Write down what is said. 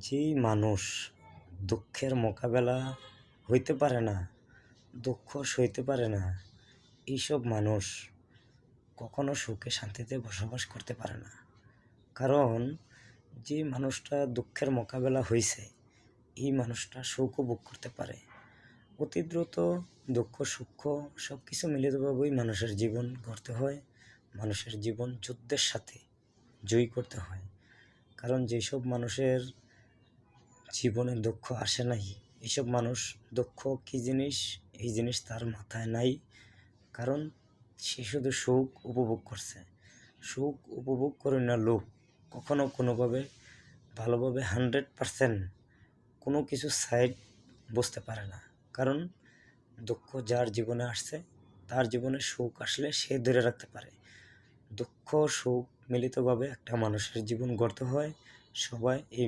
যেই মানুষ দুঃখের মোকাবেলা হইতে পারে না, দুঃখ সইতে পারে না, এইসব মানুষ কখনো সুখে শান্তিতে বসবাস করতে পারে না। কারণ যে মানুষটা দুঃখের মোকাবেলা হয়েছে, এই মানুষটা সুখও ভোগ করতে পারে। অতি দ্রুত দুঃখ সুখ সব কিছু মিলিতভাবেই মানুষের জীবন গড়তে হয়, মানুষের জীবন যুদ্ধের সাথে জয়ী করতে হয়। কারণ যেসব মানুষের জীবনে দুঃখ আসে নাই, এইসব মানুষ দুঃখ কী জিনিস এই জিনিস তার মাথায় নাই। কারণ সে শুধু সুখ উপভোগ করছে। সুখ উপভোগ করে না লোক কখনো কোনোভাবে ভালোভাবে 100% কোনো কিছু সাইড বুঝতে পারে না। কারণ দুঃখ যার জীবনে আসছে, তার জীবনে সুখ আসলে সে ধরে রাখতে পারে। দুঃখ সুখ মিলিতভাবে একটা মানুষের জীবন গড়তে হয়। সবাই এই